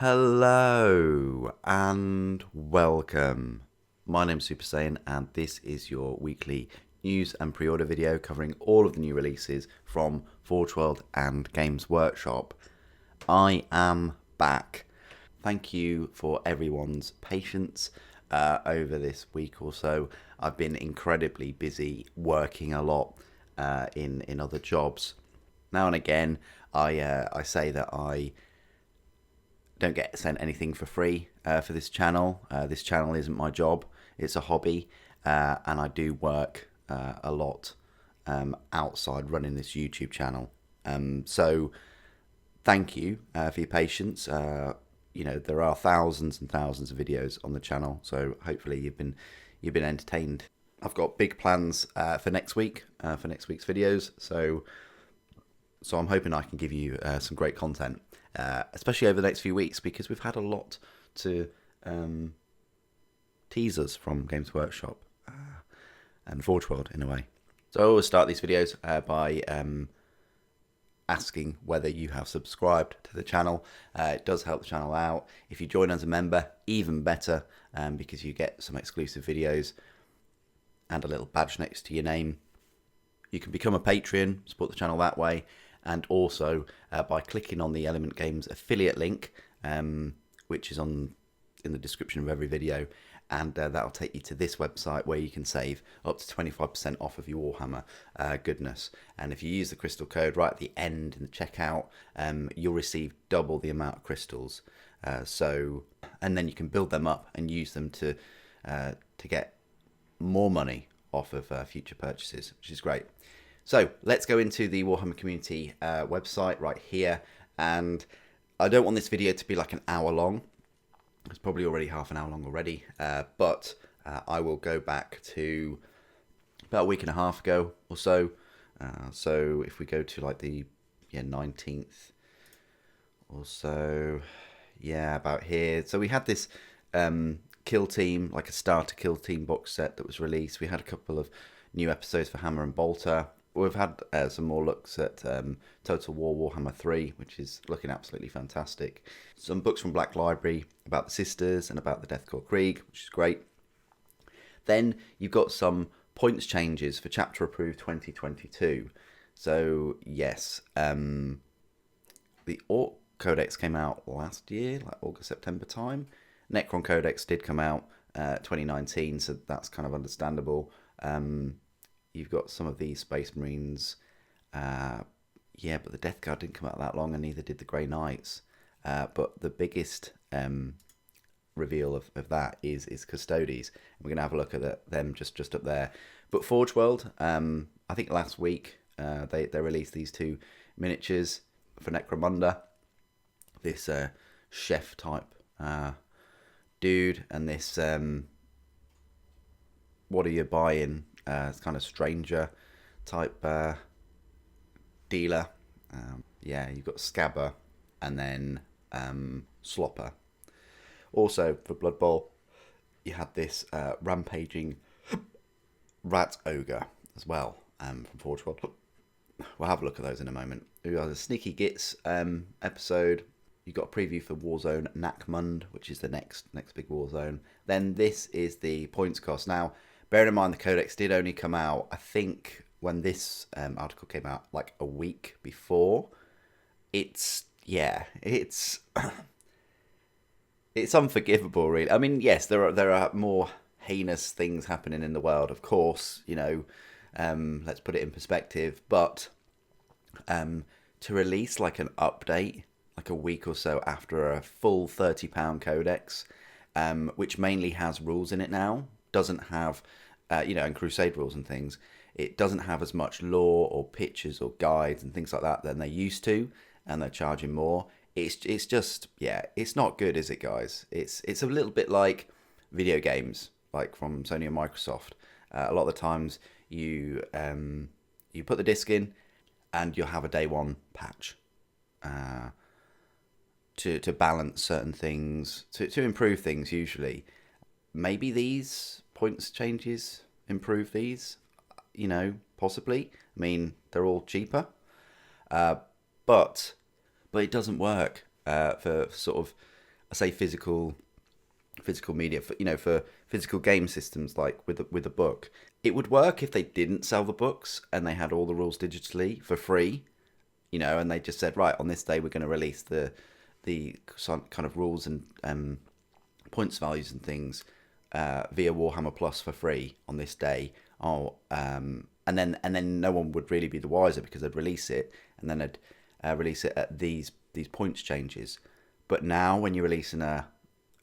Hello and welcome. My name's Super Saiyan and this is your weekly news and pre-order video covering all of the new releases from Forge World and Games Workshop. I am back. Thank you for everyone's patience over this week or so. I've been incredibly busy working a lot in other jobs. Now and again I say that I don't get sent anything for free for this channel. This channel isn't my job, it's a hobby, and I do work a lot outside running this YouTube channel. So thank you for your patience. There are thousands and thousands of videos on the channel, so hopefully you've been entertained. I've got big plans for next week, for next week's videos, so I'm hoping I can give you some great content. Especially over the next few weeks, because we've had a lot to tease us from Games Workshop and Forge World in a way. So I always start these videos by asking whether you have subscribed to the channel. It does help the channel out. If you join as a member, even better, because you get some exclusive videos and a little badge next to your name. You can become a Patreon, support the channel that way. And also by clicking on the Element Games affiliate link, which is in the description of every video, and that'll take you to this website where you can save up to 25% off of your Warhammer goodness. And if you use the crystal code right at the end in the checkout, you'll receive double the amount of crystals. And then you can build them up and use them to get more money off of future purchases, which is great. So let's go into the Warhammer community website right here, and I don't want this video to be like an hour long. It's probably already half an hour long already, but I will go back to about a week and a half ago or so. So if we go to like the 19th or so, about here. So we had this kill team, like a starter kill team box set that was released. We had a couple of new episodes for Hammer and Bolter. We've had some more looks at Total War Warhammer 3, which is looking absolutely fantastic. Some books from Black Library about the Sisters and about the Deathcore Krieg, which is great. Then you've got some points changes for Chapter Approved 2022. So, yes, the Orc Codex came out last year, like August, September time. Necron Codex did come out 2019, so that's kind of understandable. You've got some of these Space Marines, but the Death Guard didn't come out that long, and neither did the Grey Knights. But the biggest reveal of that is Custodes. We're going to have a look at them just up there. But Forge World, I think last week they released these two miniatures for Necromunda. This chef type dude, and this what are you buying? It's kind of stranger type dealer. You've got Scabber and then Slopper. Also for Blood Bowl, you had this rampaging rat ogre as well from Forge World. We'll have a look at those in a moment. We got a Sneaky Gits episode. You've got a preview for Warzone Necromunda, which is the next big Warzone. Then this is the points cost. Now, bearing in mind the Codex did only come out, I think, when this article came out, like a week before. It's unforgivable, really. I mean, yes, there are more heinous things happening in the world, of course. Let's put it in perspective. But to release like an update, like a week or so after a full £30 Codex, which mainly has rules in it now, doesn't have, and Crusade rules and things, it doesn't have as much lore or pictures or guides and things like that than they used to, and they're charging more. It's just, it's not good, is it, guys? It's a little bit like video games, like from Sony and Microsoft. A lot of the times you put the disc in and you'll have a day one patch to balance certain things, to improve things usually. Maybe these points changes improve these, possibly. I mean, they're all cheaper, but it doesn't work for sort of I say physical media, for for physical game systems, like with a book. It would work if they didn't sell the books and they had all the rules digitally for free, and they just said, right, on this day we're going to release the kind of rules and points values and things via Warhammer Plus for free on this day. And then no one would really be the wiser, because they'd release it and then they'd release it at these points changes. But now when you're releasing a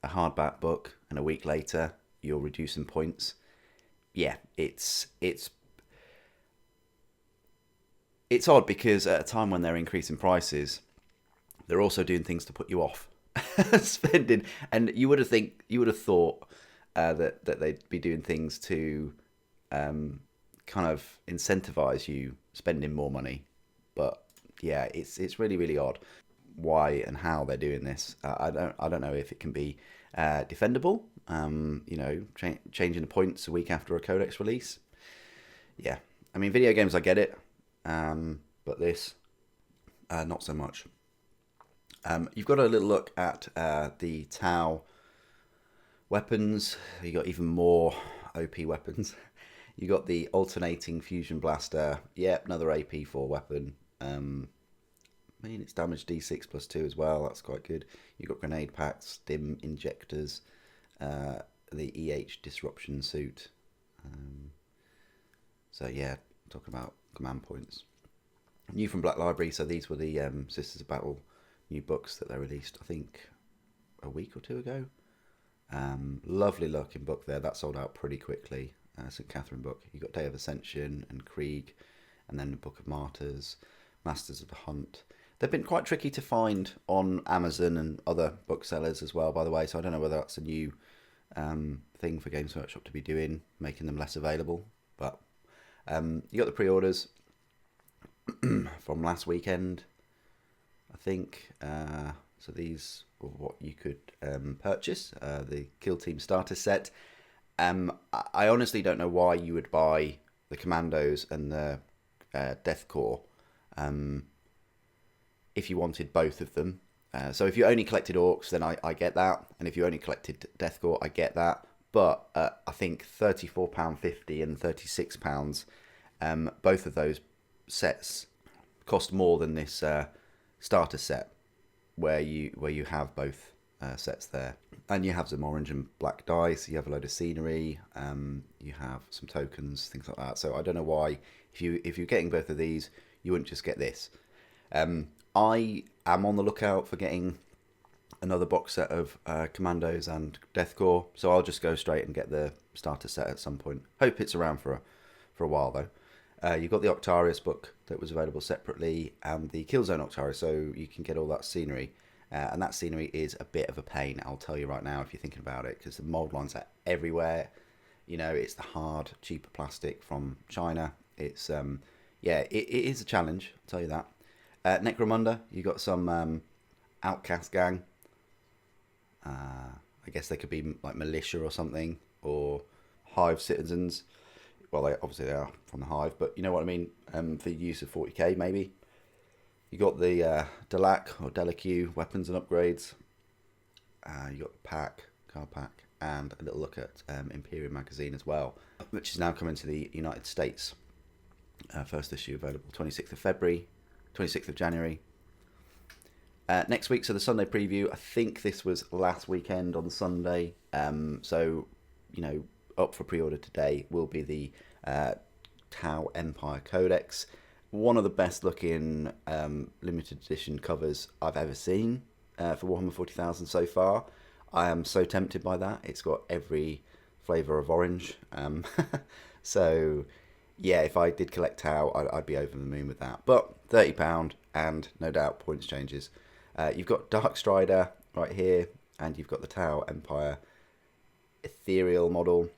hardback book and a week later you're reducing points, yeah, it's odd, because at a time when they're increasing prices, they're also doing things to put you off spending. And you would have thought that they'd be doing things to kind of incentivize you spending more money. But yeah, it's really, really odd why and how they're doing this. I don't know if it can be defendable. Changing the points a week after a Codex release. Yeah, I mean, video games, I get it, but this, not so much. You've got a little look at the Tau weapons. You got even more OP weapons. You got the alternating fusion blaster. Yep, another AP4 weapon. It's damage D6 plus 2 as well. That's quite good. You got grenade packs, stim injectors, the EH disruption suit. So yeah, talking about command points. New from Black Library. So these were the Sisters of Battle new books that they released, I think, a week or two ago. Lovely looking book there. That sold out pretty quickly. St. Catherine book. You got Day of Ascension and Krieg, and then the Book of Martyrs, Masters of the Hunt. They've been quite tricky to find on Amazon and other booksellers as well, by the way. So I don't know whether that's a new thing for Games Workshop to be doing, making them less available. But you got the pre-orders from last weekend, I think. So these were what you could purchase, the Kill Team starter set. I honestly don't know why you would buy the Commandos and the Death Corps if you wanted both of them. So if you only collected Orcs, then I get that. And if you only collected Death Corps, I get that. But I think £34.50 and £36, both of those sets cost more than this starter set, where you have both sets there. And you have some orange and black dice, you have a load of scenery, you have some tokens, things like that. So I don't know why, if you're getting both of these, you wouldn't just get this. I am on the lookout for getting another box set of Commandos and Death Corps, so I'll just go straight and get the starter set at some point. Hope it's around for a while though. You've got the Octarius book that was available separately, and the Killzone Octarius, so you can get all that scenery. And that scenery is a bit of a pain, I'll tell you right now, if you're thinking about it, because the mold lines are everywhere. It's the hard, cheaper plastic from China. It's it is a challenge, I'll tell you that. Necromunda, you got some outcast gang. I guess they could be like militia or something, or Hive citizens. Well, they are from the Hive, but you know what I mean. For use of 40k, maybe. You got the Delac or Delaque weapons and upgrades. You got the card pack, and a little look at Imperium magazine as well, which is now coming to the United States. First issue available 26th of February, 26th of January. Next week, so the Sunday preview, I think this was last weekend on Sunday. So, up for pre-order today will be the Tau Empire Codex. One of the best looking limited edition covers I've ever seen for Warhammer 40,000 so far. I am so tempted by that. It's got every flavour of orange. So, yeah, if I did collect Tau, I'd be over the moon with that. But £30 and no doubt points changes. You've got Darkstrider right here, and you've got the Tau Empire Ethereal model.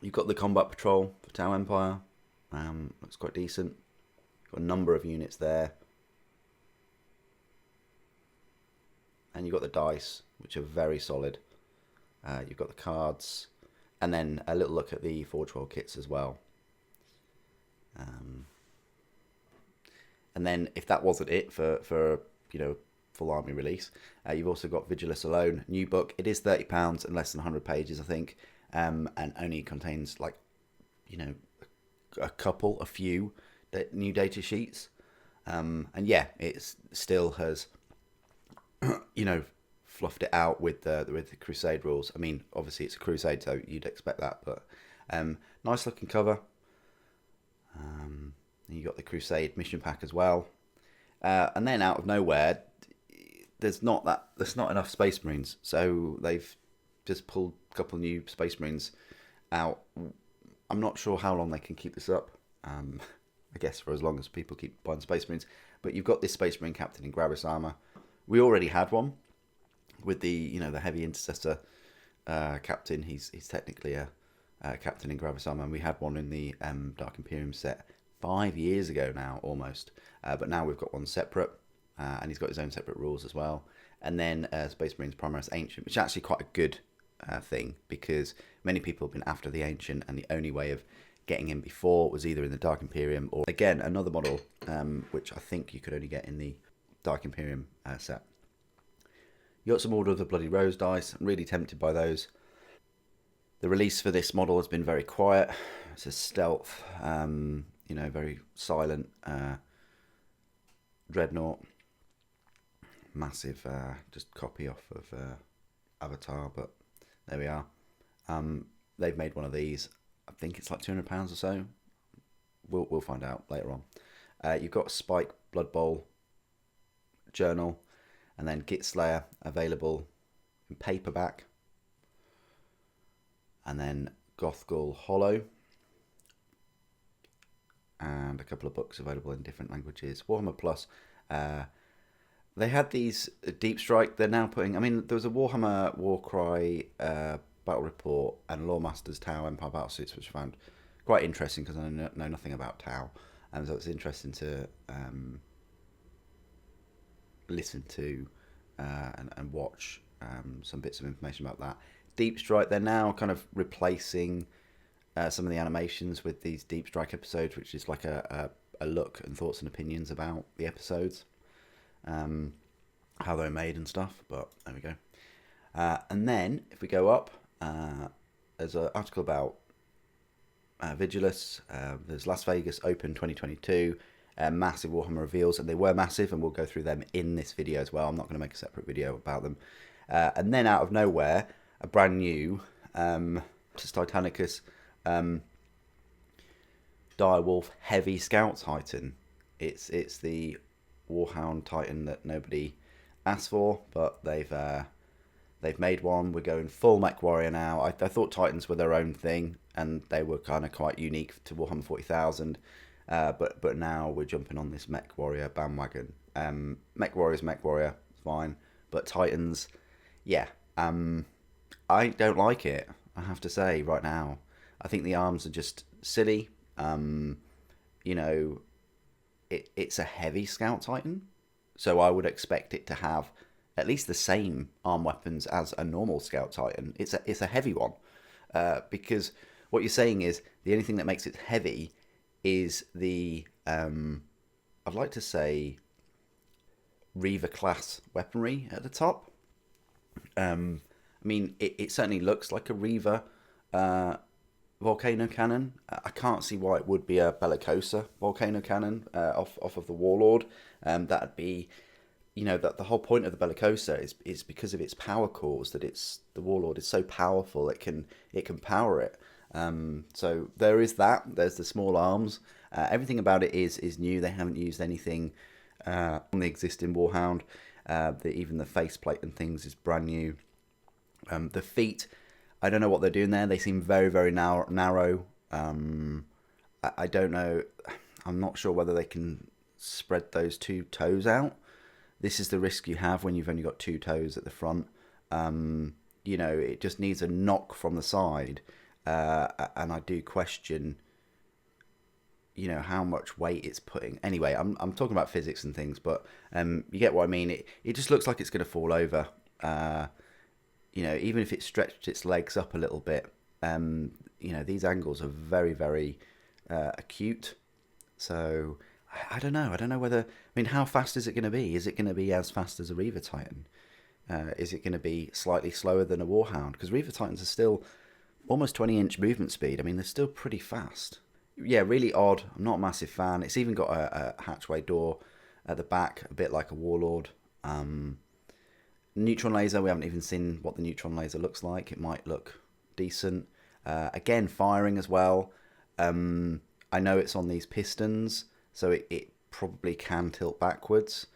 You've got the Combat Patrol for Tau Empire. Looks quite decent. Got a number of units there. And you've got the dice, which are very solid. You've got the cards. And then a little look at the Forge World kits as well. And then if that wasn't it for full army release. You've also got Vigilus alone, new book. It is £30 and less than 100 pages, I think, and only contains like, you know, a few new data sheets. And yeah, it still has, you know, fluffed it out with the Crusade rules. I mean, obviously it's a Crusade, so you'd expect that, but nice looking cover. You got the Crusade mission pack as well, and then out of nowhere, there's not enough Space Marines, so they've just pulled a couple new Space Marines out. I'm not sure how long they can keep this up. I guess for as long as people keep buying Space Marines. But you've got this Space Marine captain in Gravis armor. We already had one with the the heavy intercessor captain. He's technically a captain in Gravis armor, and we had one in the Dark Imperium set 5 years ago now, almost. But now we've got one separate, and he's got his own separate rules as well. And then Space Marines Primaries Ancient, which is actually quite a good thing, because many people have been after the Ancient, and the only way of getting him before was either in the Dark Imperium or, again, another model, which I think you could only get in the Dark Imperium set. You got some Order of the Bloody Rose dice. I'm really tempted by those. The release for this model has been very quiet. It's a stealth, very silent dreadnought. Massive, just copy off of Avatar, but there we are. They've made one of these. I think it's like £200 or so. We'll find out later on. You've got Spike Blood Bowl journal, and then Git Slayer available in paperback, and then Gothgul Hollow, and a couple of books available in different languages. Warhammer Plus. They had these Deep Strike. They're now putting. I mean, there was a Warhammer Warcry battle report and Lawmaster's Tau Empire Battlesuits, which I found quite interesting because I know nothing about Tau, and so it's interesting to listen to and watch some bits of information about that. Deep Strike, they're now kind of replacing some of the animations with these Deep Strike episodes, which is like a look and thoughts and opinions about the episodes, how they're made and stuff. But there we go. And then if we go up, there's an article about Vigilus. There's Las Vegas Open 2022, massive Warhammer reveals, and they were massive, and we'll go through them in this video as well. I'm not going to make a separate video about them. And then out of nowhere, a brand new Titanicus Direwolf Heavy Scout Titan. It's the Warhound Titan that nobody asked for, but they've made one. We're going full Mech Warrior now. I thought Titans were their own thing, and they were kind of quite unique to Warhammer 40,000. But now we're jumping on this Mech Warrior bandwagon. Mech Warrior's Mech Warrior, fine. But Titans, yeah. I don't like it, I have to say, right now. I think the arms are just silly. It's a heavy Scout Titan, so I would expect it to have at least the same arm weapons as a normal Scout Titan. It's a heavy one, because what you're saying is the only thing that makes it heavy is the I'd like to say Reaver class weaponry at the top. I mean, it certainly looks like a Reaver volcano cannon. I can't see why it would be a Bellicosa volcano cannon off of the Warlord. That'd be, that the whole point of the Bellicosa is because of its power cores, that the Warlord is so powerful it can power it. So there is that. There's the small arms. Everything about it is new. They haven't used anything on the existing Warhound. Even the faceplate and things is brand new. The feet, I don't know what they're doing there. They seem very, very narrow. I don't know. I'm not sure whether they can spread those two toes out. This is the risk you have when you've only got two toes at the front. It just needs a knock from the side. And I do question, how much weight it's putting. Anyway, I'm talking about physics and things, but you get what I mean. It just looks like it's going to fall over. Even if it stretched its legs up a little bit, these angles are very, very acute. So I don't know. I don't know whether... I mean, how fast is it going to be? Is it going to be as fast as a Reaver Titan? Is it going to be slightly slower than a Warhound? Because Reaver Titans are still almost 20-inch movement speed. I mean, they're still pretty fast. Yeah, really odd. I'm not a massive fan. It's even got a hatchway door at the back, a bit like a Warlord. Neutron Laser, we haven't even seen what the Neutron Laser looks like. It might look decent. Again, firing as well. I know it's on these pistons, so it probably can tilt backwards.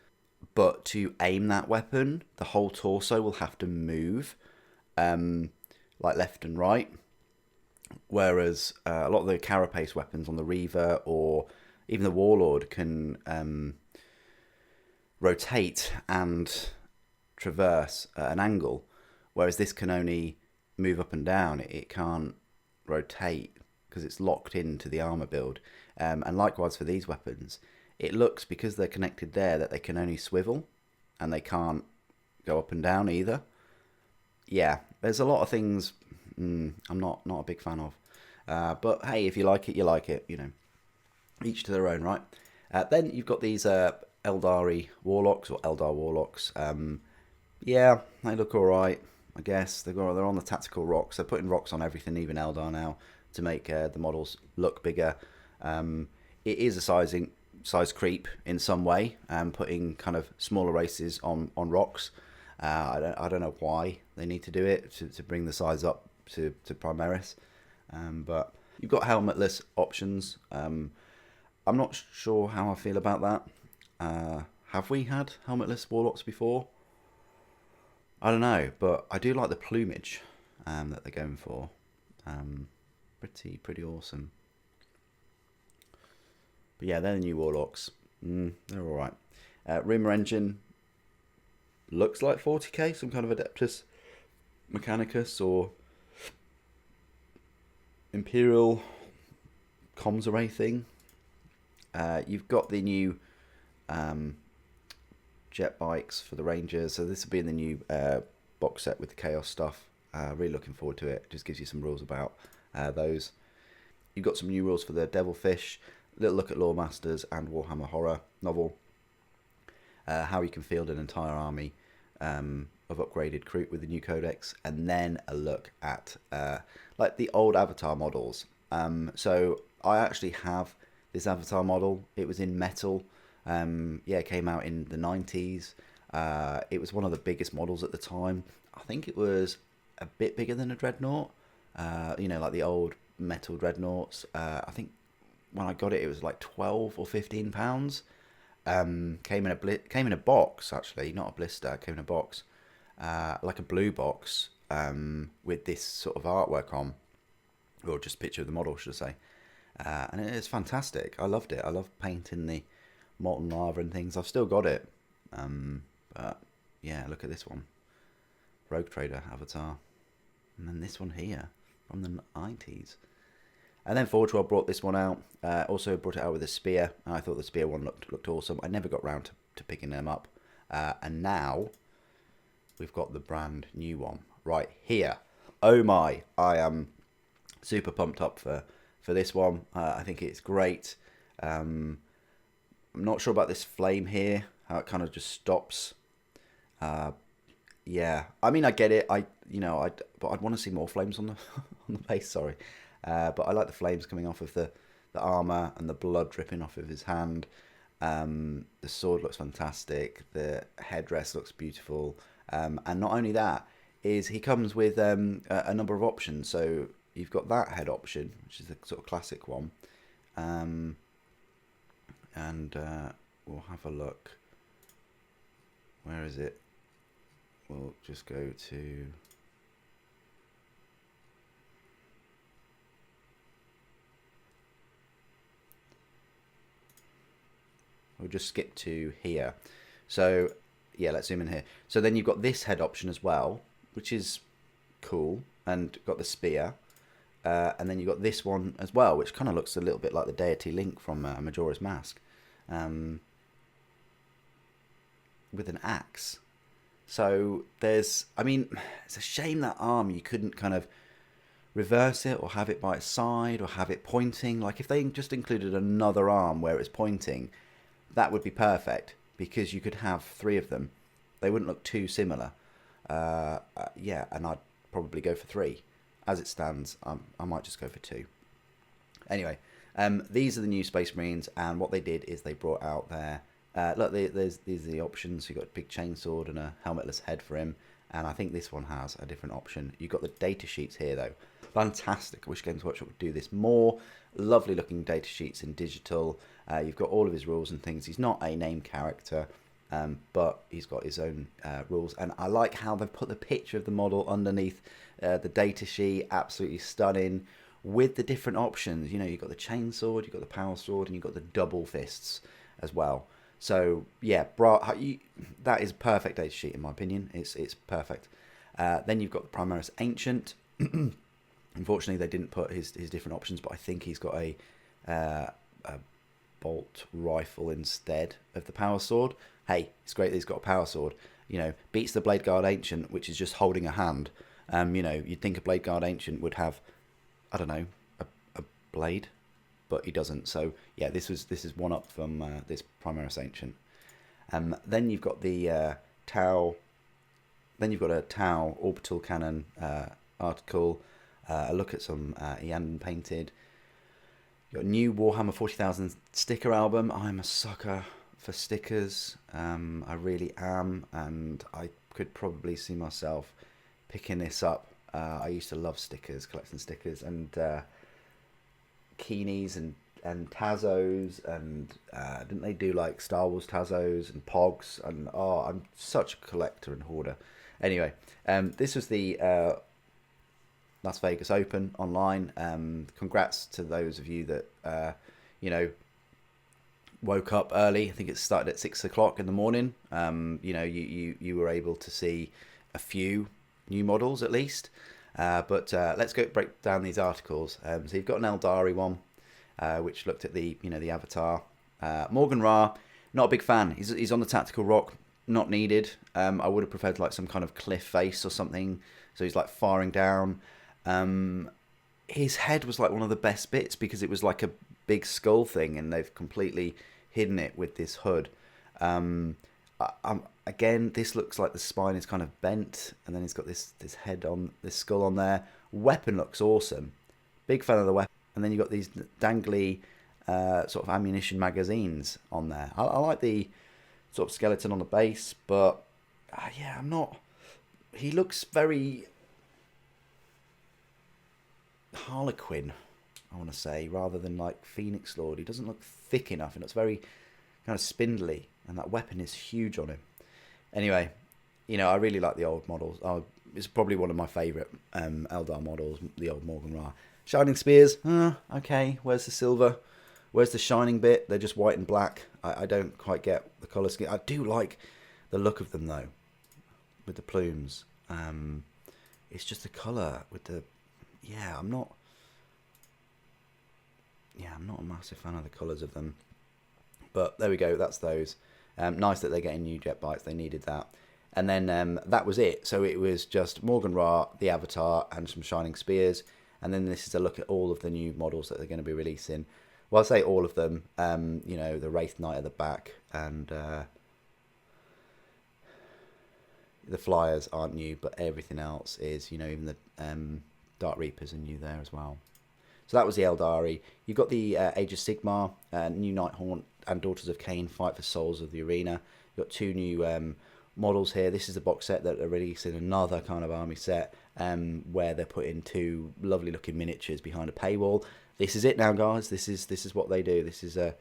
But to aim that weapon, the whole torso will have to move, like left and right. Whereas a lot of the carapace weapons on the Reaver or even the Warlord can rotate and traverse at an angle, whereas this can only move up and down. It can't rotate because it's locked into the armor build. And likewise for these weapons, it looks, because they're connected there, that they can only swivel and they can't go up and down either. Yeah, there's a lot of things I'm not a big fan of. But hey, if you like it, you like it. You know, each to their own, right? Then you've got these Eldari Warlocks or Eldar Warlocks. Yeah, they look all right, I guess. They're on the tactical rocks. They're putting rocks on everything, even Eldar now, to make the models look bigger. It is a size creep in some way, putting kind of smaller races on rocks. I don't know why they need to do it to bring the size up to Primaries. But you've got helmetless options. I'm not sure how I feel about that. Have we had helmetless Warlocks before? I don't know, but I do like the plumage that they're going for. Pretty awesome. But yeah, they're the new Warlocks. They're alright. Rumour Engine looks like 40k, some kind of Adeptus Mechanicus or Imperial comms array thing. You've got the new jet bikes for the Rangers, so this will be in the new box set with the Chaos stuff. Really looking forward to it. Just gives you some rules about those. You've got some new rules for the Devilfish, little look at Lore Masters and Warhammer Horror novel. How you can field an entire army of upgraded crew with the new Codex, and then a look at like the old Avatar models. So I actually have this Avatar model. It was in metal. It came out in the 90s. It was one of the biggest models at the time. I think it was a bit bigger than a Dreadnought. Like the old metal Dreadnoughts. I think when I got it, it was like 12 or 15 pounds. Came in a box, actually, not a blister. Came in a box, like a blue box, with this sort of artwork on, or just a picture of the model, should I say. And it's fantastic. I loved it. I love painting the molten lava and things. I've still got it. But yeah, look at this one. Rogue Trader Avatar. And then this one here from the 90s. And then Forge World brought this one out. Also brought it out with a spear. I thought the spear one looked awesome. I never got round to picking them up. And now we've got the brand new one right here. Oh my, I am super pumped up for this one. I think it's great. I'm not sure about this flame here, how it kind of just stops. Yeah, I mean, I get it. But I'd want to see more flames on the on the base. Sorry, but I like the flames coming off of the armor and the blood dripping off of his hand. The sword looks fantastic. The headdress looks beautiful. And not only that, is he comes with a number of options. So you've got that head option, which is the sort of classic one. And we'll have a look. Where is it? We'll just go to... We'll just skip to here. So, yeah, let's zoom in here. So then you've got this head option as well, which is cool, and got the spear. And then you've got this one as well, which kind of looks a little bit like the Deity Link from Majora's Mask. With an axe. So it's a shame that arm you couldn't kind of reverse it or have it by its side or have it pointing. Like if they just included another arm where it's pointing, that would be perfect, because you could have 3 of them. They wouldn't look too similar. Yeah, and I'd probably go for 3. As it stands, I might just go for 2. Anyway, these are the new Space Marines, and what they did is they brought out their... look, these are the options. You've got a big chainsword and a helmetless head for him, and I think this one has a different option. You've got the data sheets here, though. Fantastic. I wish Games Workshop would do this more. Lovely looking data sheets in digital. You've got all of his rules and things. He's not a named character, but he's got his own rules, and I like how they've put the picture of the model underneath the data sheet. Absolutely stunning, with the different options. You know, you've got the chainsword, you've got the power sword, and you've got the double fists as well. So yeah, that is a perfect data sheet in my opinion. It's perfect. Then you've got the Primaries Ancient. Unfortunately, they didn't put his different options, but I think he's got a bolt rifle instead of the power sword. Hey, it's great that he's got a power sword. You know, beats the Blade Guard Ancient, which is just holding a hand. You know, you'd think a Blade Guard Ancient would have, I don't know, a blade, but he doesn't. So yeah, this is one up from this Primaris Ancient. Then you've got the Tau. Then you've got a Tau Orbital Cannon article. A look at some Eandon painted. You've got a new Warhammer 40,000 sticker album. I'm a sucker for stickers. I really am, and I could probably see myself picking this up. I used to love stickers, collecting stickers, and Keenies and Tazos, and didn't they do like Star Wars Tazos and Pogs? And I'm such a collector and hoarder. Anyway, this was the Las Vegas Open online. Congrats to those of you that you know, woke up early. I think it started at 6 o'clock in the morning. You know, you were able to see a few new models at least. But let's go break down these articles. So you've got an Eldari one, which looked at the the avatar. Morgan Ra, not a big fan. He's on the tactical rock, not needed. I would have preferred like some kind of cliff face or something. So he's like firing down. His head was like one of the best bits because it was like a big skull thing, and they've completely hidden it with this hood. Again, this looks like the spine is kind of bent, and then he's got this head on this skull on there. Weapon looks awesome. Big fan of the weapon. And then you've got these dangly sort of ammunition magazines on there. I like the sort of skeleton on the base, but yeah, I'm not... He looks very Harlequin, I want to say, rather than like Phoenix Lord. He doesn't look thick enough, and it's very kind of spindly, and that weapon is huge on him. Anyway, you know, I really like the old models. It's probably one of my favourite Eldar models, the old Morgan Ra. Shining Spears, okay, where's the silver? Where's the shining bit? They're just white and black. I don't quite get the colour scheme. I do like the look of them, though, with the plumes. It's just the colour with the... Yeah, I'm not a massive fan of the colours of them. But there we go, that's those. Nice that they're getting new jet bikes, they needed that. And then that was it. So it was just Morgan Ra, the Avatar, and some Shining Spears. And then this is a look at all of the new models that they're going to be releasing. Well, I say all of them. You know, the Wraith Knight at the back, and the Flyers aren't new, but everything else is. You know, even the Dark Reapers are new there as well. So that was the Eldari. You've got the Age of Sigmar, new Nighthaunt, and Daughters of Cain fight for souls of the arena. You've got 2 new models here. This is the box set that they're releasing, another kind of army set where they're putting 2 lovely looking miniatures behind a paywall. This is it now, guys. This is what they do. This is a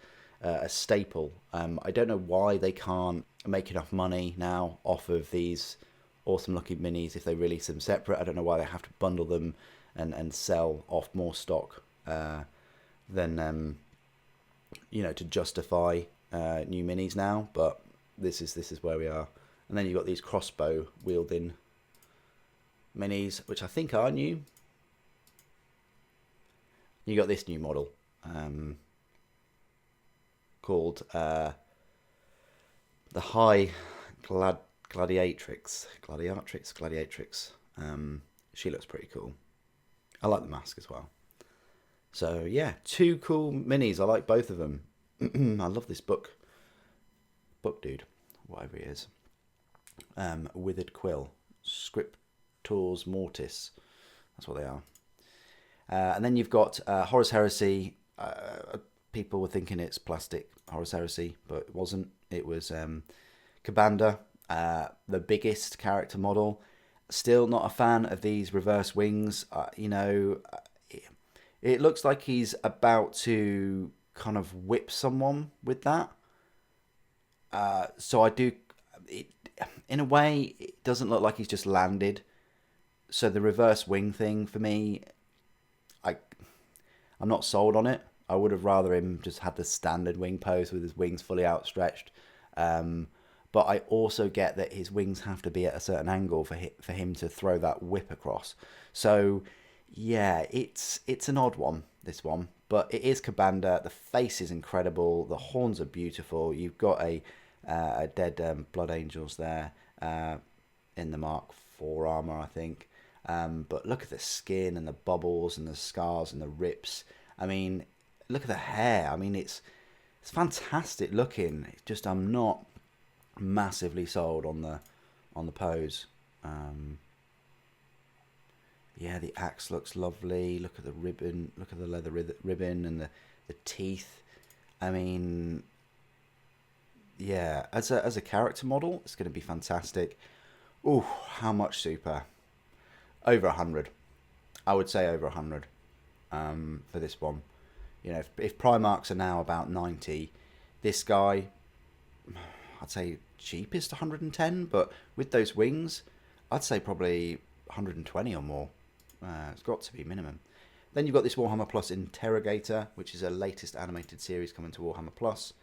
staple. I don't know why they can't make enough money now off of these awesome looking minis if they release them separate. I don't know why they have to bundle them and sell off more stock than you know, to justify new minis now. But this is where we are. And then you've got these crossbow wielding minis, which I think are new. You got this new model called the High Gladiatrix. She looks pretty cool. I like the mask as well. So yeah, 2 cool minis. I like both of them. I love this book. book dude, whatever he is. Withered Quill, Scriptors Mortis, that's what they are. And then you've got Horus Heresy. People were thinking it's plastic Horus Heresy, but it wasn't. It was Kabanda, the biggest character model. Still not a fan of these reverse wings. It looks like he's about to kind of whip someone with that. So I do... in a way, it doesn't look like he's just landed. So the reverse wing thing, for me, I'm not sold on it. I would have rather him just had the standard wing pose with his wings fully outstretched. But I also get that his wings have to be at a certain angle for him to throw that whip across. So, yeah, it's an odd one, this one. But it is Kabanda. The face is incredible. The horns are beautiful. You've got a dead Blood Angels there in the Mark IV armor, I think. But look at the skin and the bubbles and the scars and the rips. I mean, look at the hair. I mean, it's fantastic looking. It's just I'm not massively sold on the pose. Yeah, the axe looks lovely. Look at the ribbon. Look at the leather ribbon and the teeth. I mean, yeah, as a character model, it's going to be fantastic. Ooh, how much super? Over 100. I would say over 100 for this one. You know, if Primarchs are now about 90, this guy, I'd say cheapest 110, but with those wings, I'd say probably 120 or more. It's got to be minimum. Then you've got this Warhammer Plus Interrogator, which is a latest animated series coming to Warhammer Plus.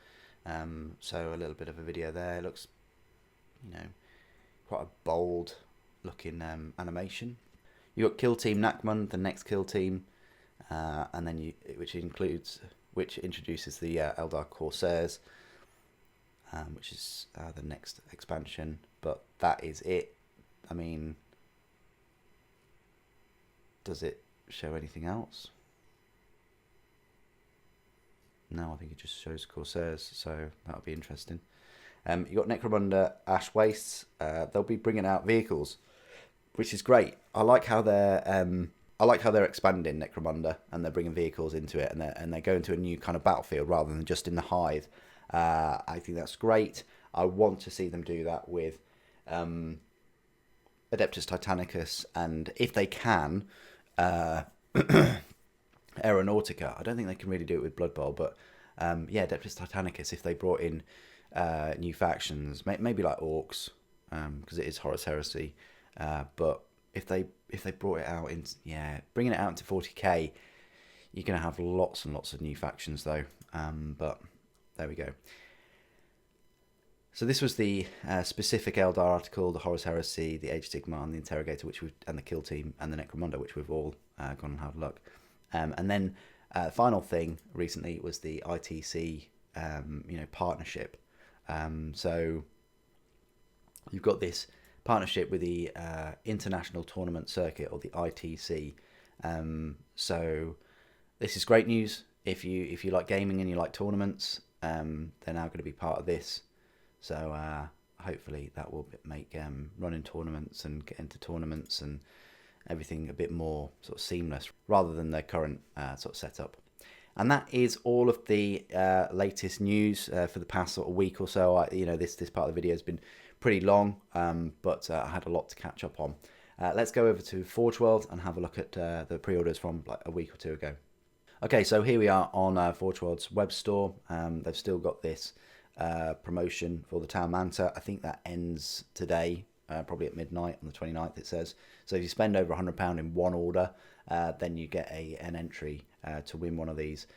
So a little bit of a video there. It looks, quite a bold looking animation. You've got Kill Team Necromunda, the next kill team, and then which introduces the Eldar Corsairs, which is the next expansion. But that is it. I mean, does it show anything else? No, I think it just shows Corsairs, so that'll be interesting. You got Necromunda Ash Wastes. They'll be bringing out vehicles, which is great. I like how they're expanding Necromunda and they're bringing vehicles into it, and they're going to a new kind of battlefield rather than just in the hive. I think that's great. I want to see them do that with Adeptus Titanicus, and if they can, Aeronautica. I don't think they can really do it with Blood Bowl, but Adeptus Titanicus, if they brought in new factions, maybe like Orcs, because it is Horus Heresy, but if they brought it out bringing it out into 40k, you're going to have lots and lots of new factions though. But there we go. So this was the specific Eldar article, the Horus Heresy, the Age Sigmar, and the Interrogator, and the Kill Team, and the Necromunda, which we've all gone and had a look. And then final thing recently was the ITC, partnership. So you've got this partnership with the International Tournament Circuit, or the ITC. So this is great news. If you like gaming and you like tournaments, they're now going to be part of this. So hopefully that will make running tournaments and get into tournaments and everything a bit more sort of seamless rather than their current sort of setup. And that is all of the latest news for the past sort of week or so. This part of the video has been pretty long, but I had a lot to catch up on. Let's go over to Forge World and have a look at the pre-orders from like a week or two ago. Okay, so here we are on Forge World's web store. They've still got this promotion for the Town Manta. I think that ends today, probably at midnight on the 29th, it says. So if you spend over £100 in one order, then you get an entry to win one of these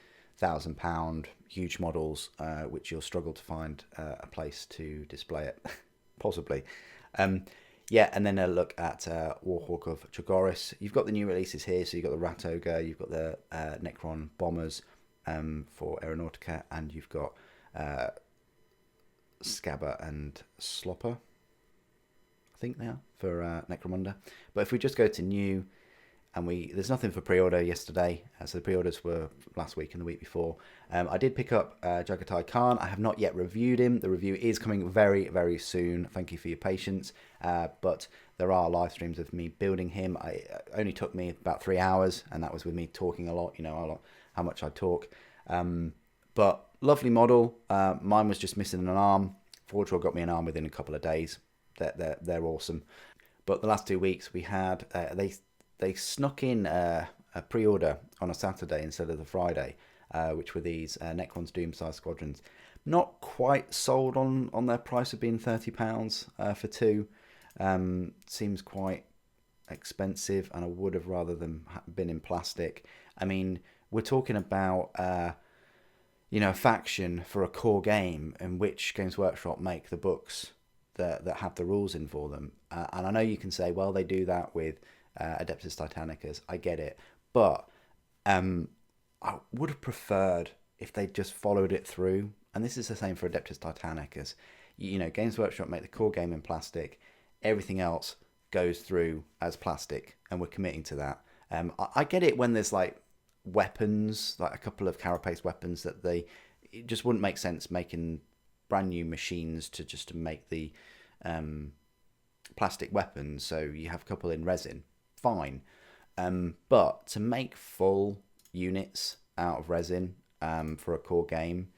£1,000 huge models, which you'll struggle to find a place to display it, possibly. And then a look at Warhawk of Chogoris. You've got the new releases here, so you've got the Rat Ogre, you've got the Necron Bombers for Aeronautica, and you've got Scabber and Slopper, I think they are, for Necromunda. But if we just go to new, and there's nothing for pre-order yesterday, so the pre-orders were last week and the week before. I did pick up Jagatai Khan. I have not yet reviewed him. The review is coming very, very soon. Thank you for your patience. But there are live streams of me building him. It only took me about 3 hours, and that was with me talking a lot, how much I talk. But lovely model. Mine was just missing an arm. Forge World got me an arm within a couple of days. They're awesome. But the last 2 weeks we had, they snuck in a pre-order on a Saturday instead of the Friday, which were these Necron's Doomside Squadrons. Not quite sold on their price of being £30 for two. Seems quite expensive, and I would have rather them been in plastic. I mean, we're talking about a faction for a core game in which Games Workshop make the books that have the rules in for them. And I know you can say, well, they do that with Adeptus Titanicus. I get it. But I would have preferred if they just followed it through. And this is the same for Adeptus Titanicus. Games Workshop make the core game in plastic. Everything else goes through as plastic, and we're committing to that. I get it when there's like weapons, like a couple of carapace weapons that it just wouldn't make sense making brand new machines to make the plastic weapons. So you have a couple in resin, fine. But to make full units out of resin for a core game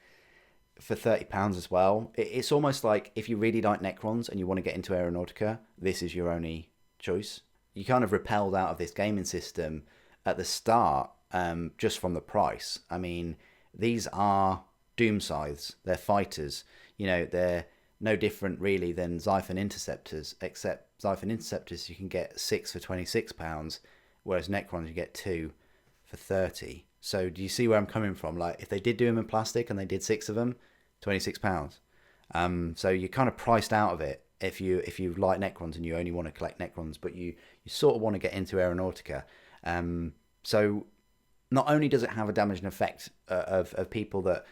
for £30 as well, it's almost like if you really like Necrons and you want to get into Aeronautica, this is your only choice. You kind of repelled out of this gaming system at the start just from the price. I mean, these are Doom Scythes. They're fighters. They're no different really than Xiphon Interceptors, except Xiphon Interceptors you can get 6 for £26, whereas Necrons you get 2 for 30. So do you see where I'm coming from? Like, if they did do them in plastic and they did 6 of them, £26. So you're kind of priced out of it if you like Necrons and you only want to collect Necrons, but you sort of want to get into Aeronautica. So not only does it have a damaging effect of people that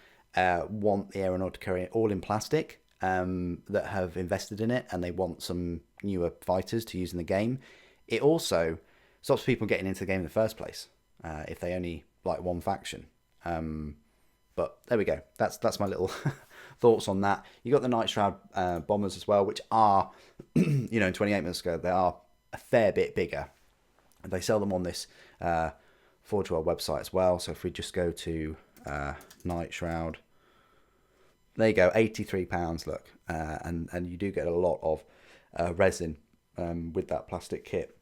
want the Aeronautica all in plastic, that have invested in it and they want some newer fighters to use in the game, it also stops people getting into the game in the first place if they only like one faction. But there we go. That's my little thoughts on that. You got the Night Shroud bombers as well, which are, in 28 minutes ago, they are a fair bit bigger. And they sell them on this Forge World website as well. So if we just go to Night Shroud, there you go, £83. Look, and you do get a lot of resin with that plastic kit.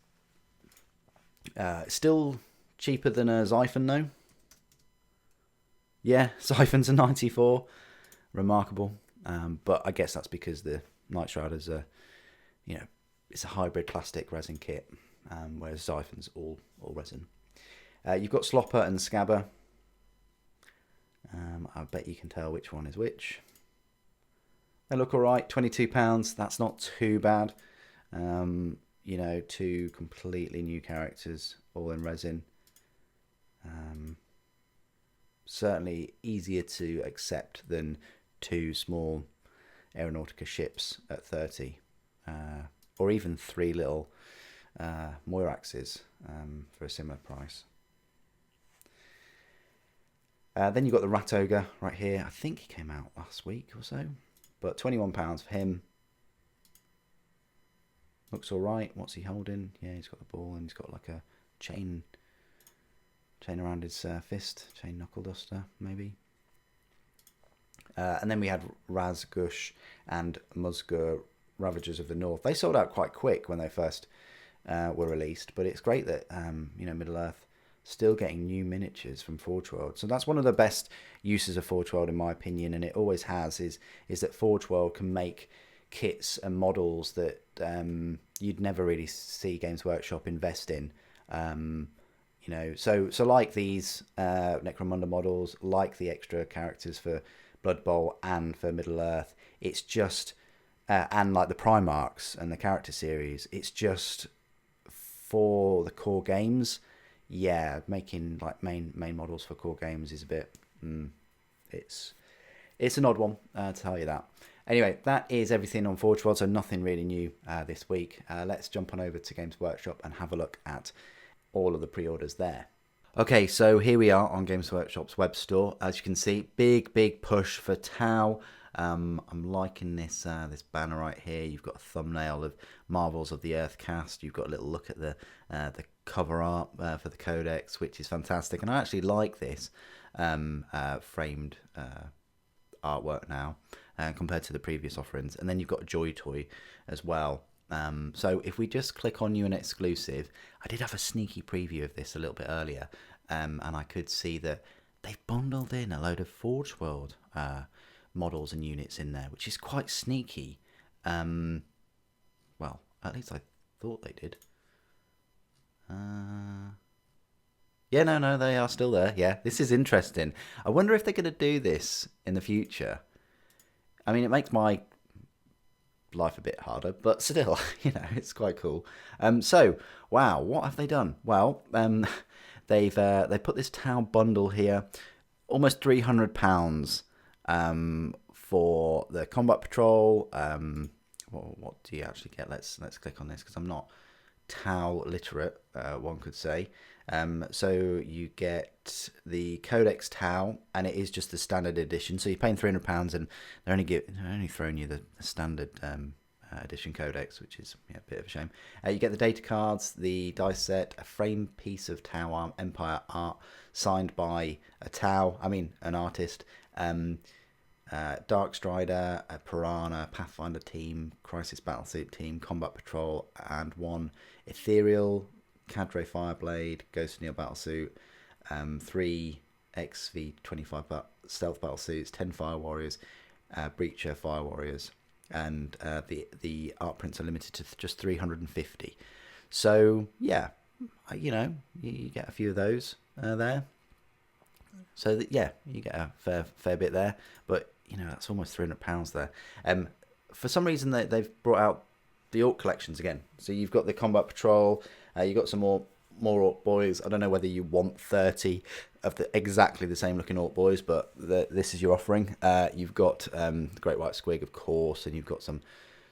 Still cheaper than a Xiphon though. Yeah, Xiphon's a 94. Remarkable. But I guess that's because the Night Shroud is it's a hybrid plastic resin kit, whereas Xiphon's all resin. You've got Slopper and Scabber. I bet you can tell which one is which. They look alright, £22. That's not too bad. Two completely new characters, all in resin. Certainly easier to accept than 2 small Aeronautica ships at 30, or even 3 little Moiraxes for a similar price. Then you've got the Rat Ogre right here. I think he came out last week or so, but £21 for him. Looks all right. What's he holding? Yeah, he's got the ball and he's got like a chain around his fist, chain knuckle duster maybe. And then we had Razgush and Musgur, Ravagers of the North. They sold out quite quick when they first were released, but it's great that Middle Earth still getting new miniatures from Forge World. So that's one of the best uses of Forge World in my opinion, and it always has, is that Forge World can make kits and models that you'd never really see Games Workshop invest in. So like these Necromunda models, like the extra characters for Blood Bowl and for Middle Earth, it's just and like the Primarchs and the character series, it's just for the core games. Yeah, making like main models for core games is a bit it's an odd one, to tell you that. Anyway, that is everything on Forge World, so nothing really new this week. Let's jump on over to Games Workshop and have a look at all of the pre-orders there. Okay, so here we are on Games Workshop's web store. As you can see, big push for Tau. I'm liking this this banner right here. You've got a thumbnail of Marvels of the Earth cast. You've got a little look at the cover art for the Codex, which is fantastic. And I actually like this framed artwork now compared to the previous offerings. And then you've got a Joy Toy as well. So if we just click on New and Exclusive, I did have a sneaky preview of this a little bit earlier, and I could see that they've bundled in a load of Forge World models and units in there, which is quite sneaky. Well, at least I thought they did. Yeah, no, they are still there. Yeah, this is interesting. I wonder if they're going to do this in the future. I mean, it makes my life a bit harder, but still, you know, it's quite cool. So, wow, what have they done? Well, they put this Tau bundle here, almost £300 for the Combat Patrol. What do you actually get? Let's click on this because I'm not Tau literate, one could say. So you get the Codex Tau, and it is just the standard edition. So you're paying £300, and they're only throwing you the standard edition Codex, which is a bit of a shame. You get the data cards, the dice set, a frame piece of Tau Empire art signed by an artist. Darkstrider, a Piranha, Pathfinder team, Crisis Battlesuit team, Combat Patrol, and one Ethereal, Cadre Fireblade, Ghost Neo Battlesuit, 3 XV25 Stealth Battlesuits, 10 Fire Warriors, Breacher Fire Warriors, and the art prints are limited to just 350. So yeah, you get a few of those there. So you get a fair bit there, but that's almost £300 there. For some reason they've brought out the Orc collections again. So you've got the Combat Patrol, you've got some more Orc boys. I don't know whether you want 30 of exactly the same looking Orc boys, but this is your offering. You've got the Great White Squig, of course, and you've got some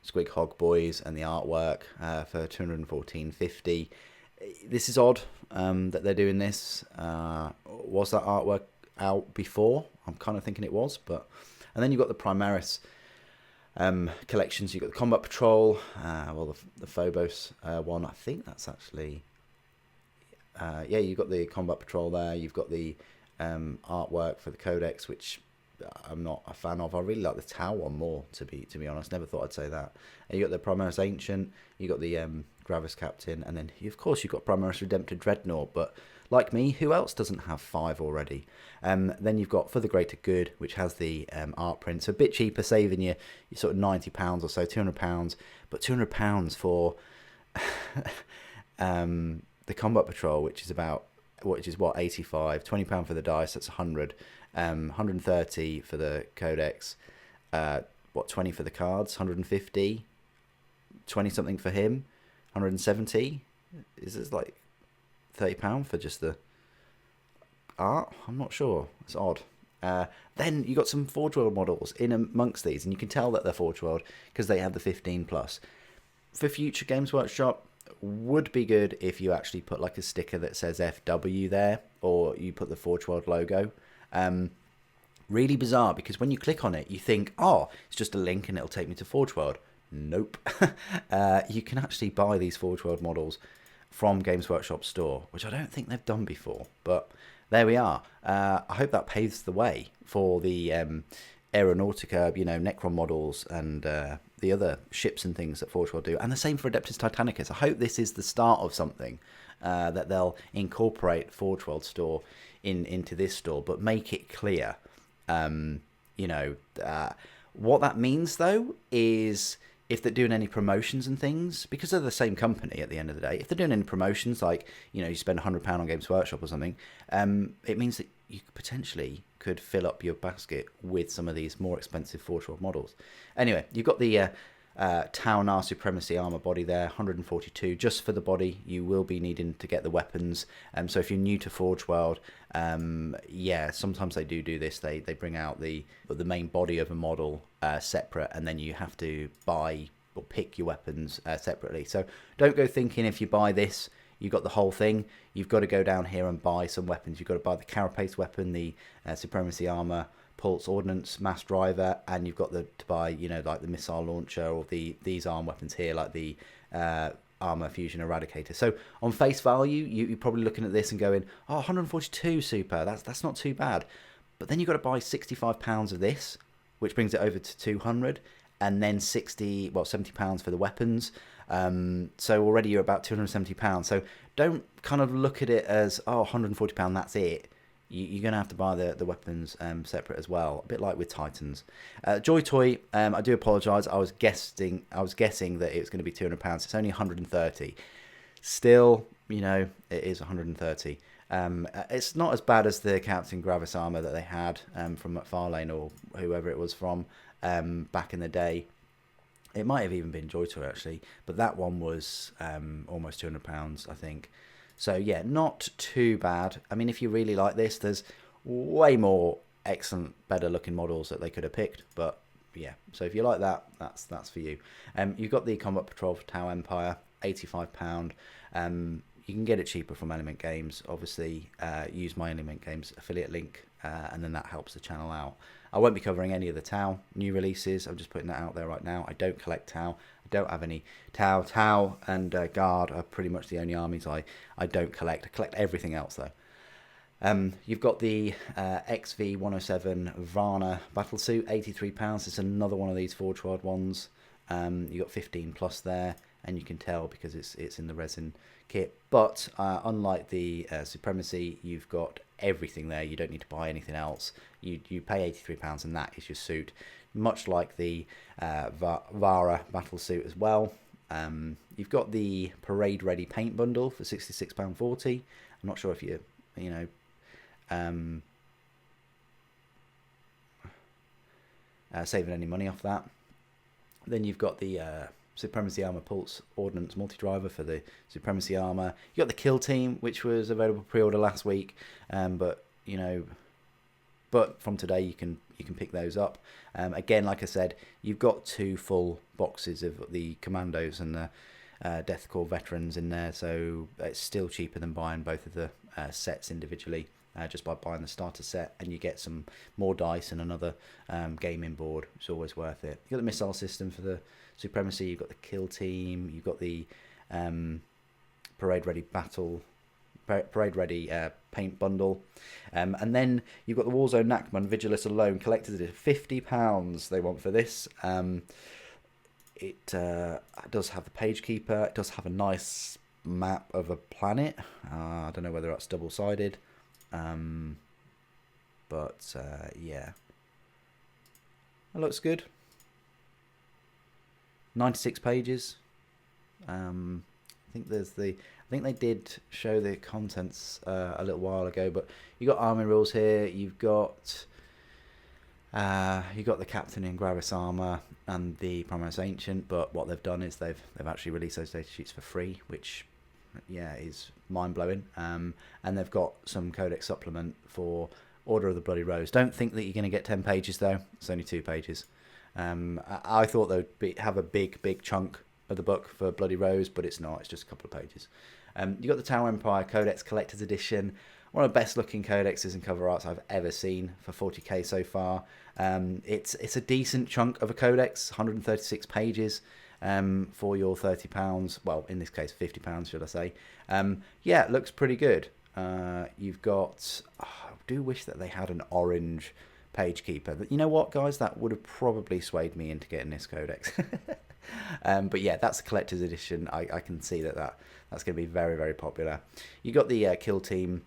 Squig Hog boys and the artwork for $214.50. This is odd that they're doing this. Was that artwork out before? I'm kind of thinking it was, and then you've got the Primaries collections. You've got the Combat Patrol, the Phobos one. I think that's actually you've got the Combat Patrol there. You've got the artwork for the Codex, which I'm not a fan of. I really like the Tau one more, to be honest. Never thought I'd say that. And you got the Primaris Ancient, you got the Gravis Captain, and then of course you've got Primaris Redempted Dreadnought. But like me, who else doesn't have 5 already? Then you've got For the Greater Good, which has the art print, so a bit cheaper, saving you sort of £90 or so, £200. But £200 for the Combat Patrol, which is what, 85, £20 for the dice, that's 100, 130 for the Codex, 20 for the cards, 150, 20 something for him, 170. Is this like £30 for just the art? I'm not sure. It's odd. Then you got some Forge World models in amongst these, and you can tell that they're Forge World because they have the 15 plus. For future Games Workshop, would be good if you actually put like a sticker that says FW there, or you put the Forge World logo. Really bizarre, because when you click on it, you think, oh, it's just a link and it'll take me to Forge World. Nope. You can actually buy these Forge World models from Games Workshop store, which I don't think they've done before, but there we are. I hope that paves the way for the Aeronautica, Necron models and the other ships and things that Forge World do, and the same for Adeptus Titanicus. I hope this is the start of something that they'll incorporate Forge World store into this store, but make it clear. What that means though is if they're doing any promotions and things, because they're the same company at the end of the day, if they're doing any promotions, like, you spend £100 on Games Workshop or something, it means that you potentially could fill up your basket with some of these more expensive Forge World models. Anyway, you've got the Tau Supremacy armor body there, 142 just for the body. You will be needing to get the weapons. So if you're new to Forge World, sometimes they do this. They bring out the main body of a model separate, and then you have to buy or pick your weapons separately. So don't go thinking if you buy this, you've got the whole thing, you've got to go down here and buy some weapons. You've got to buy the Carapace weapon, the Supremacy Armor, Pulse Ordnance, Mass Driver, and you've got to buy, you know, like the missile launcher or these arm weapons here, like the Armor Fusion Eradicator. So on face value, you're probably looking at this and going, oh, 142 super, that's not too bad. But then you've got to buy £65 of this, which brings it over to 200, and then £70 for the weapons. So already you're about £270. So don't kind of look at it as, oh, £140, that's it. You're going to have to buy the weapons separate as well, a bit like with Titans. Joy Toy, I do apologise. I was guessing that it was going to be £200. It's only 130. Still, you know, it is 130. It's not as bad as the Captain Gravis armor that they had from McFarlane or whoever it was from back in the day. It might have even been Joy Toy actually, but that one was almost £200, I think. So yeah, not too bad. I mean, if you really like this, there's way more excellent, better looking models that they could have picked. But yeah, so if you like that, that's for you. You've got the Combat Patrol for Tau Empire, £85. You can get it cheaper from Element Games. Obviously, use my Element Games affiliate link, and then that helps the channel out. I won't be covering any of the Tau new releases. I'm just putting that out there right now. I don't collect Tau. I don't have any Tau. Tau and Guard are pretty much the only armies I don't collect. I collect everything else, though. You've got the XV-107 Varna Battlesuit, £83. It's another one of these Forge World ones. You've got 15 plus there, and you can tell because it's in the resin kit. But unlike the Supremacy, you've got everything there. You don't need to buy anything else. You pay £83 and that is your suit. Much like the Vara Battlesuit as well. You've got the Parade Ready Paint Bundle for £66.40. I'm not sure if you know, saving any money off that. Then you've got the Supremacy Armor Pulse Ordnance Multi-Driver for the Supremacy Armor. You got the Kill Team, which was available pre-order last week, but you know, but from today you can pick those up. Again, like I said, you've got 2 full boxes of the Commandos and the Death Corps veterans in there, so it's still cheaper than buying both of the sets individually. Just by buying the starter set, and you get some more dice and another gaming board. It's always worth it. You've got the missile system for the Supremacy, you've got the Kill Team, you've got the Parade Ready Paint Bundle, and then you've got the Warzone Nachman Vigilus alone, collector's edition, £50 they want for this. It does have the Page Keeper, it does have a nice map of a planet. I don't know whether that's double-sided. But yeah, it looks good. 96 pages. I think they did show the contents a little while ago, but you got army rules here. You've got the Captain in Gravis armor and the Primaris Ancient. But what they've done is they've actually released those data sheets for free, which yeah is mind-blowing. And they've got some Codex supplement for Order of the Bloody Rose. Don't think that you're going to get 10 pages though. It's only 2 pages. I thought they'd have a big chunk of the book for Bloody Rose, but it's not. It's just a couple of pages. You got the Tau Empire Codex Collector's Edition, one of the best looking codexes and cover arts I've ever seen for 40k so far. It's a decent chunk of a codex, 136 pages. For your £30, well, in this case £50, should I say? Yeah, it looks pretty good. You've got. I do wish that they had an orange Page Keeper. You know what, guys? That would have probably swayed me into getting this codex. But yeah, that's a collector's edition. I can see that's going to be very, very popular. You got the Kill Team,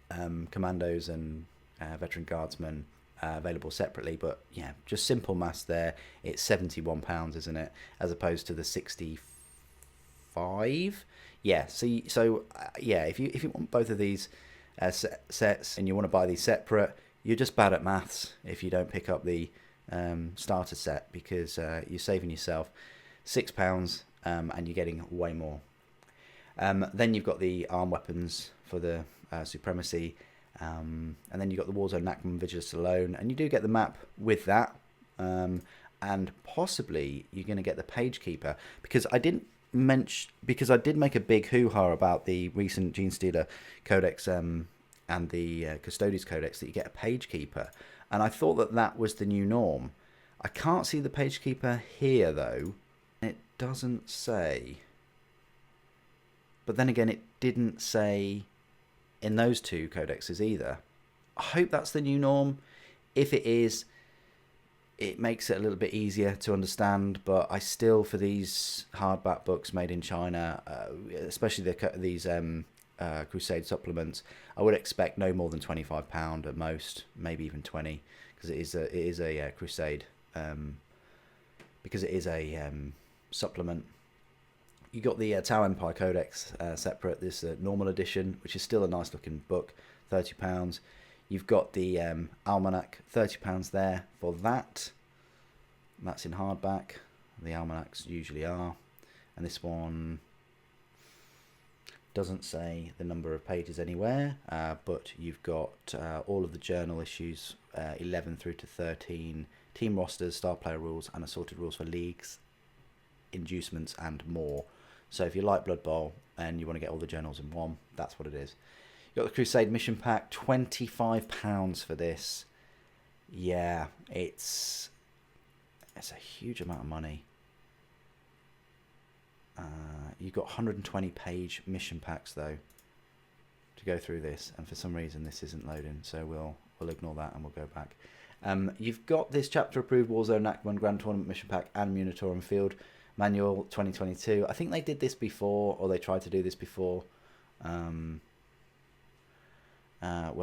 Commandos and Veteran Guardsmen. Available separately, but yeah, just simple maths there. It's £71, isn't it, as opposed to the 65? Yeah. So yeah, if you want both of these sets and you want to buy these separate, you're just bad at maths if you don't pick up the starter set, because you're saving yourself £6 and you're getting way more. Then you've got the arm weapons for the Supremacy. And then you've got the Warzone Nachman Vigilus alone, and you do get the map with that, and possibly you're going to get the Page Keeper, because I didn't mention, because I did make a big hoo-ha about the recent Genestealer Codex and the Custodes Codex, that you get a Page Keeper, and I thought that that was the new norm. I can't see the Page Keeper here though. It doesn't say. But then again, it didn't say in those two codexes either. I hope that's the new norm. If it is, it makes it a little bit easier to understand, but I still, for these hardback books made in China, especially these Crusade supplements, I would expect no more than £25 at most, maybe even 20, because it is a Crusade, because it is a supplement. You got the Tau Empire Codex separate, this normal edition, which is still a nice looking book, £30. You've got the Almanac, £30 there for that. That's in hardback. The Almanacs usually are. And this one doesn't say the number of pages anywhere, but you've got all of the journal issues, 11 through to 13, team rosters, star player rules, and assorted rules for leagues, inducements, and more. So if you like Blood Bowl and you want to get all the journals in one, that's what it is. You've got the Crusade Mission Pack, £25 for this. Yeah, it's a huge amount of money. You've got 120 page mission packs though to go through this, and for some reason this isn't loading, so we'll ignore that and we'll go back. You've got this chapter approved Warzone Necromunda Grand Tournament mission pack and Munitorum Field Manual 2022. I think they did this before, or they tried to do this before, where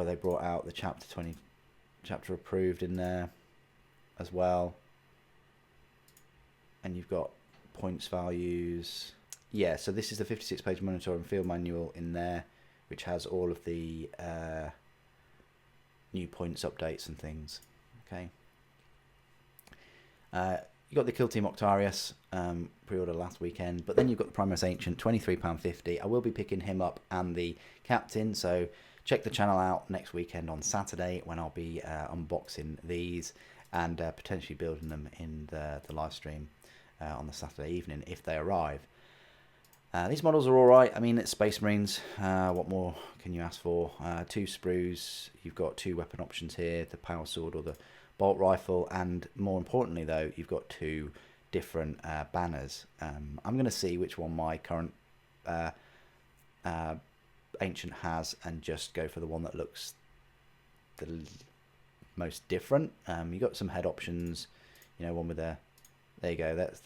they brought out the chapter approved in there as well. And you've got points values. Yeah, so this is the 56 page monitor and field manual in there, which has all of the new points updates and things. Okay. You got the Kill Team Octarius pre-order last weekend, but then you've got the Primaries Ancient, £23.50. I will be picking him up and the Captain, so check the channel out next weekend on Saturday when I'll be unboxing these and potentially building them in the live stream on the Saturday evening if they arrive. These models are alright. I mean, it's Space Marines. What more can you ask for? 2 sprues. You've got 2 weapon options here, the Power Sword or the Bolt Rifle, and more importantly though, you've got 2 different banners. I'm going to see which one my current Ancient has and just go for the one that looks the most different. You got some head options, you know, one with a, there you go, that's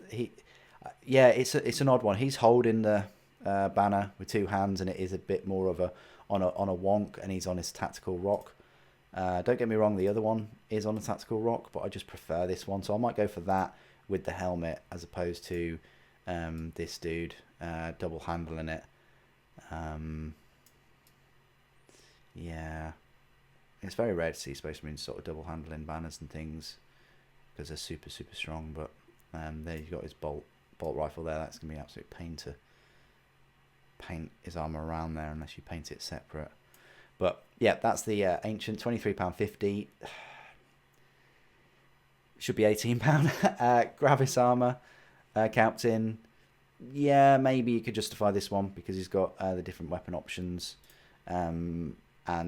yeah, it's an odd one. He's holding the banner with 2 hands, and it is a bit more of a on a wonk, and he's on his tactical rock. Don't get me wrong, the other one is on a tactical rock, but I just prefer this one, so I might go for that with the helmet as opposed to this dude double handling it. Yeah, it's very rare to see Space Marines sort of double handling banners and things because they're super strong. But there you've got his bolt rifle there. That's gonna be an absolute pain to paint his armor around there unless you paint it separate. But yeah, that's the Ancient, £23.50. Should be £18. Gravis armor, Captain. Yeah, maybe you could justify this one because he's got the different weapon options and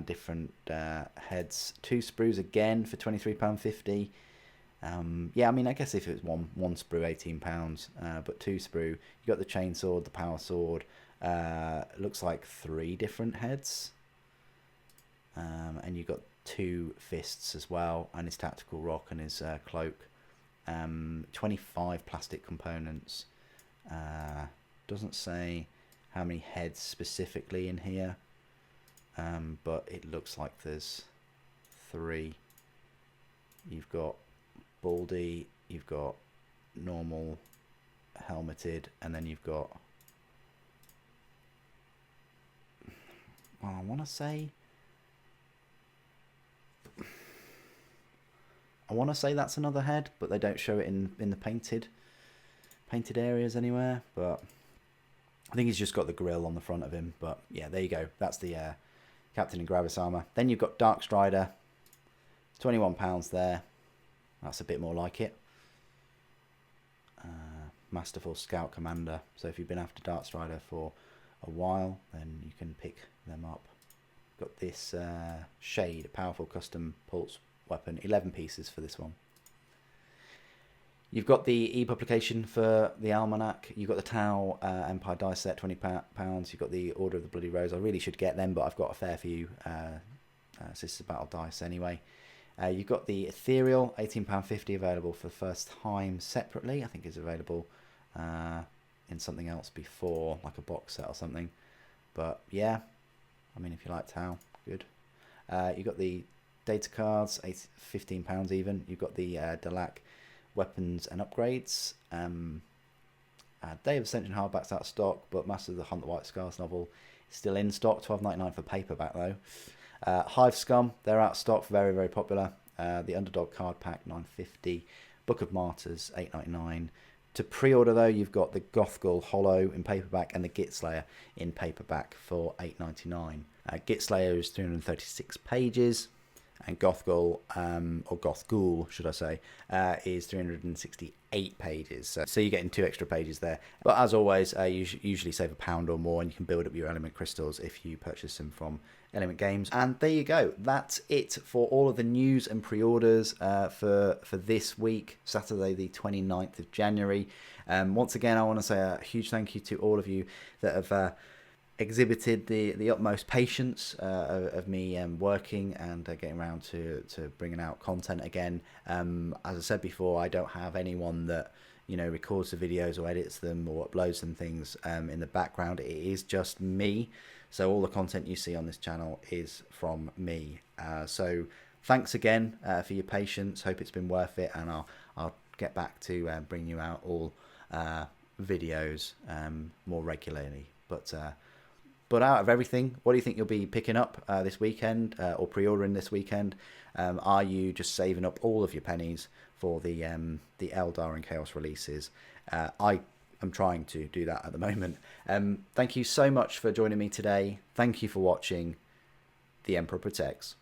different heads. 2 sprues again for £23.50. Yeah, I mean, I guess if it was one sprue, £18, but 2 sprue. You got the Chainsword, the Power Sword. Looks like 3 different heads. And you've got 2 fists as well, and his tactical rock and his cloak. 25 plastic components. Doesn't say how many heads specifically in here, but it looks like there's 3. You've got Baldy, you've got normal, helmeted, and then you've got, well, I want to say that's another head, but they don't show it in the painted areas anywhere. But I think he's just got the grill on the front of him. But yeah, there you go. That's the Captain in Gravis armor. Then you've got Darkstrider, £21 there. That's a bit more like it. Masterful Scout Commander. So if you've been after Darkstrider for a while, then you can pick them up. Got this Shade, a powerful custom pulse weapon, 11 pieces for this one. You've got the e-publication for the Almanac. You've got the Tau Empire dice set, £20. You've got the Order of the Bloody Rose. I really should get them, but I've got a fair few Sisters Battle dice anyway. You've got the Ethereal, £18.50, available for the first time separately. I think it's available in something else before, like a box set or something. But yeah, I mean, if you like Tau, good. You've got the data cards, £15 even. You've got the Delac weapons and upgrades. Day of Ascension hardback's out of stock, but Master of the Hunt the White Scars novel is still in stock. $12.99 for paperback though. Hive Scum, they're out of stock, very, very popular. The Underdog card pack, $9.50. Book of Martyrs, $8.99. To pre-order though, you've got the Gothgul Hollow in paperback and the Gitslayer in paperback for $8.99. Gitslayer is 336 pages, and Gothgul, or Gothgul should I say, is 368 pages. So you're getting 2 extra pages there. But as always, you usually save £1 or more, and you can build up your element crystals if you purchase them from Element Games. And there you go. That's it for all of the news and pre-orders for this week, Saturday the 29th of January. Once again, I want to say a huge thank you to all of you that have exhibited the utmost patience of me working and getting around to bringing out content again. As I said before, I don't have anyone that records the videos or edits them or uploads them things in the background. It is just me. So all the content you see on this channel is from me. So thanks again for your patience. Hope it's been worth it, and I'll get back to bringing you out all videos more regularly. But out of everything, what do you think you'll be picking up this weekend or pre-ordering this weekend? Are you just saving up all of your pennies for the Eldar and Chaos releases? I'm trying to do that at the moment. Thank you so much for joining me today. Thank you for watching. The Emperor Protects.